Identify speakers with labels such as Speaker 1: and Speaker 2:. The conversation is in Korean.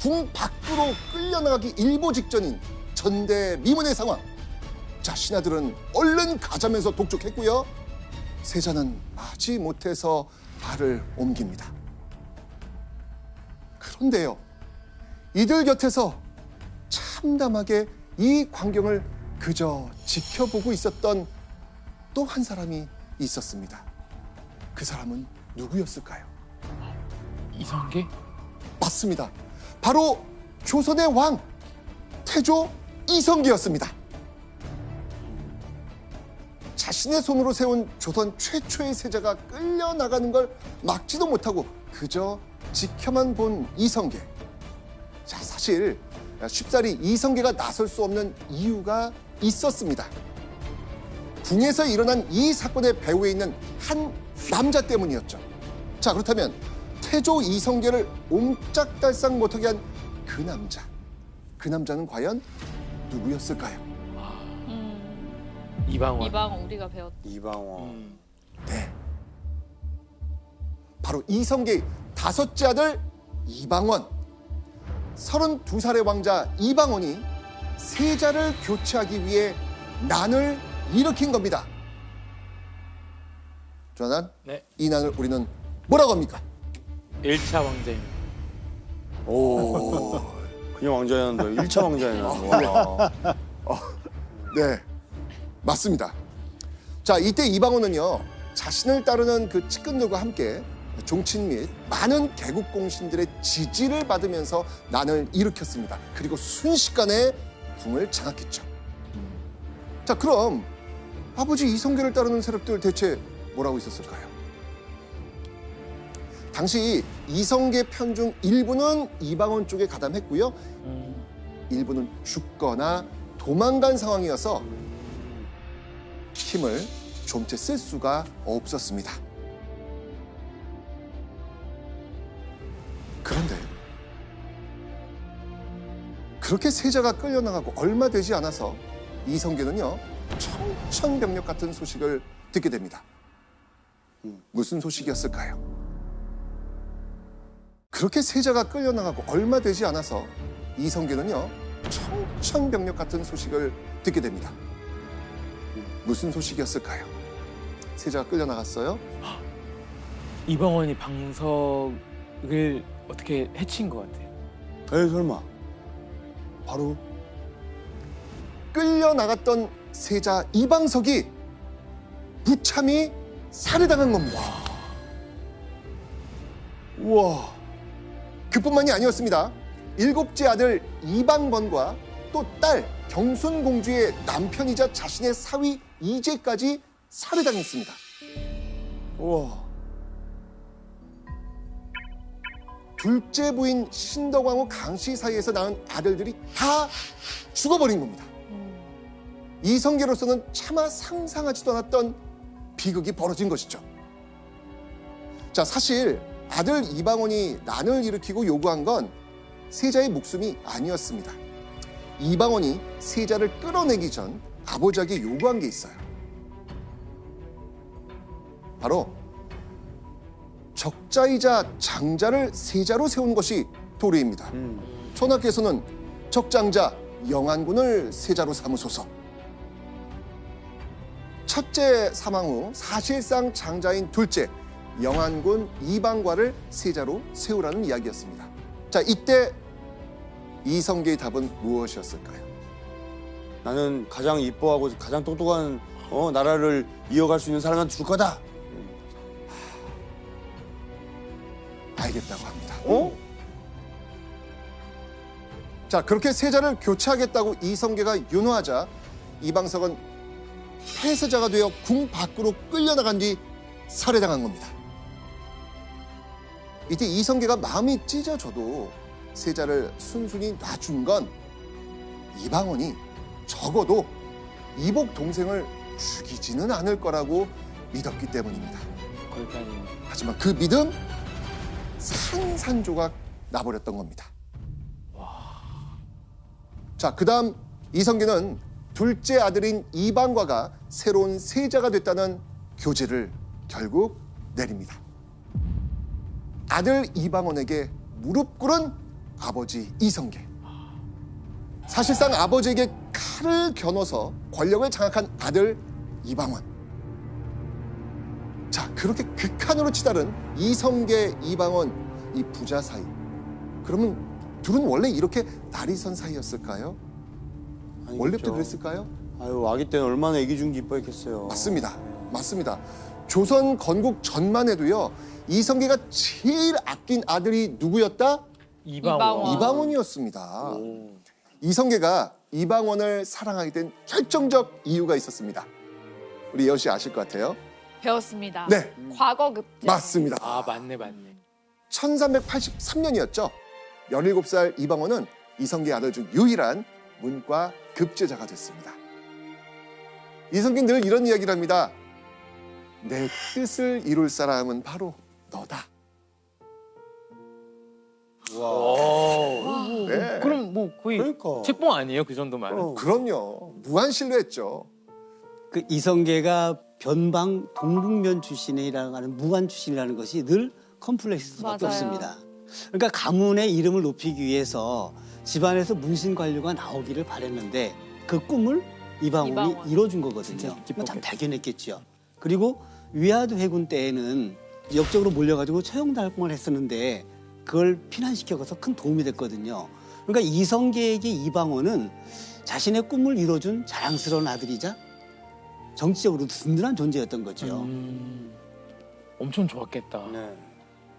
Speaker 1: 궁 밖으로 끌려나가기 일보 직전인 전대미문의 상황. 자, 신하들은 얼른 가자면서 독촉했고요. 세자는 마지 못해서 발을 옮깁니다. 그런데요, 이들 곁에서 참담하게 이 광경을 그저 지켜보고 있었던 또 한 사람이 있었습니다. 그 사람은 누구였을까요?
Speaker 2: 이성계?
Speaker 1: 맞습니다. 바로 조선의 왕 태조 이성계였습니다. 자신의 손으로 세운 조선 최초의 세자가 끌려나가는 걸 막지도 못하고 그저 지켜만 본 이성계. 자, 사실 쉽사리 이성계가 나설 수 없는 이유가 있었습니다. 궁에서 일어난 이 사건의 배후에 있는 한 남자 때문이었죠. 자, 그렇다면 태조 이성계를 옴짝달싹 못하게 한 그 남자. 그 남자는 과연 누구였을까요?
Speaker 2: 이방원.
Speaker 3: 이방 우리가 배웠다.
Speaker 4: 이방원.
Speaker 1: 네. 바로 이성계의 다섯째 아들 이방원. 32살의 왕자 이방원이 세자를 교체하기 위해 난을 일으킨 겁니다. 조나단,
Speaker 2: 네.
Speaker 1: 이 난을 우리는 뭐라고 합니까?
Speaker 2: 1차 왕자입니다.
Speaker 1: 오,
Speaker 4: 그냥 왕자였는데 1차 왕자였나. 와.
Speaker 1: 네, 맞습니다. 자, 이때 이방원은요, 자신을 따르는 그 측근들과 함께 종친 및 많은 개국 공신들의 지지를 받으면서 난을 일으켰습니다. 그리고 순식간에 궁을 장악했죠. 자, 그럼 아버지 이성계를 따르는 세력들 대체 뭐라고 있었을까요? 당시 이성계 편 중 일부는 이방원 쪽에 가담했고요. 일부는 죽거나 도망간 상황이어서 힘을 좀 채 쓸 수가 없었습니다. 그런데 그렇게 세자가 끌려나가고 얼마 되지 않아서 이성계는요, 청천벽력 같은 소식을 듣게 됩니다. 무슨 소식이었을까요? 그렇게 세자가 끌려나가고 얼마 되지 않아서 이성계는요, 청천벽력 같은 소식을 듣게 됩니다. 무슨 소식이었을까요? 세자가 끌려나갔어요?
Speaker 2: 이방원이 방석을 어떻게 해친 것 같아요.
Speaker 4: 에이, 설마.
Speaker 1: 바로 끌려나갔던 세자 이방석이 무참히 살해당한 겁니다. 우와. 그뿐만이 아니었습니다. 7째 아들 이방번과 또 딸 경순공주의 남편이자 자신의 사위 이제까지 살해당했습니다.
Speaker 4: 우와.
Speaker 1: 둘째 부인 신덕왕후 강씨 사이에서 낳은 아들들이 다 죽어버린 겁니다. 이성계로서는 차마 상상하지도 않았던 비극이 벌어진 것이죠. 자, 사실 아들 이방원이 난을 일으키고 요구한 건 세자의 목숨이 아니었습니다. 이방원이 세자를 끌어내기 전 아버지에게 요구한 게 있어요. 바로 적자이자 장자를 세자로 세운 것이 도리입니다. 천하께서는 적장자 영안군을 세자로 삼으소서. 첫째 사망 후 사실상 장자인 둘째 영안군 이방과를 세자로 세우라는 이야기였습니다. 자, 이때 이성계의 답은 무엇이었을까요?
Speaker 4: 나는 가장 이뻐하고 가장 똑똑한 나라를 이어갈 수 있는 사람한테 줄 거다.
Speaker 1: 알겠다고 합니다. 자, 그렇게 세자를 교체하겠다고 이성계가 윤호하자 이방석은 폐세자가 되어 궁 밖으로 끌려나간 뒤 살해당한 겁니다. 이때 이성계가 마음이 찢어져도 세자를 순순히 놔준 건 이방원이 적어도 이복 동생을 죽이지는 않을 거라고 믿었기 때문입니다.
Speaker 2: 거기까지는.
Speaker 1: 하지만 그 믿음 산산조각 나버렸던 겁니다. 자, 그다음 이성계는 둘째 아들인 이방과가 새로운 세자가 됐다는 교제를 결국 내립니다. 아들 이방원에게 무릎 꿇은 아버지 이성계. 사실상 아버지에게 칼을 겨눠서 권력을 장악한 아들 이방원. 자, 그렇게 극한으로 치달은 이성계, 이방원, 이 부자 사이. 그러면 둘은 원래 이렇게 날이선 사이였을까요?
Speaker 4: 아니겠죠.
Speaker 1: 원래부터 그랬을까요?
Speaker 4: 아유, 아기 때는 얼마나 애기 준 게 이뻐했겠어요.
Speaker 1: 맞습니다. 맞습니다. 조선 건국 전만 해도요, 이성계가 제일 아낀 아들이 누구였다?
Speaker 2: 이방원.
Speaker 1: 이방원이었습니다.
Speaker 2: 오.
Speaker 1: 이성계가 이방원을 사랑하게 된 결정적 이유가 있었습니다. 우리 여우 씨 아실 것 같아요.
Speaker 3: 배웠습니다.
Speaker 1: 네,
Speaker 3: 과거급제.
Speaker 1: 맞습니다.
Speaker 2: 아, 맞네.
Speaker 1: 1383년이었죠. 17살 이방원은 이성계 아들 중 유일한 문과 급제자가 됐습니다. 이성계는 늘 이런 이야기를 합니다. 내 뜻을 이룰 사람은 바로 너다.
Speaker 4: 와.
Speaker 1: 네.
Speaker 2: 그럼 뭐 거의
Speaker 4: 그러니까.
Speaker 2: 책봉 아니에요? 그 정도면?
Speaker 4: 어.
Speaker 1: 그럼요. 무한신뢰했죠.
Speaker 5: 그 이성계가 변방 동북면 출신이라고 하는 무관 출신이라는 것이 늘 컴플렉스일 수밖에
Speaker 3: 맞아요.
Speaker 5: 없습니다. 그러니까 가문의 이름을 높이기 위해서 집안에서 문신 관료가 나오기를 바랬는데 그 꿈을 이방원이
Speaker 3: 이방원.
Speaker 5: 이뤄준 거거든요.
Speaker 2: 진짜
Speaker 5: 그러니까 참
Speaker 2: 기뻤겠다.
Speaker 5: 대견했겠죠. 그리고 위화도 해군 때에는 역적으로 몰려가지고 처형달공을 했었는데 그걸 피난시켜서 큰 도움이 됐거든요. 그러니까 이성계에게 이방원은 자신의 꿈을 이뤄준 자랑스러운 아들이자 정치적으로도 든든한 존재였던 거죠.
Speaker 2: 엄청 좋았겠다.
Speaker 4: 네.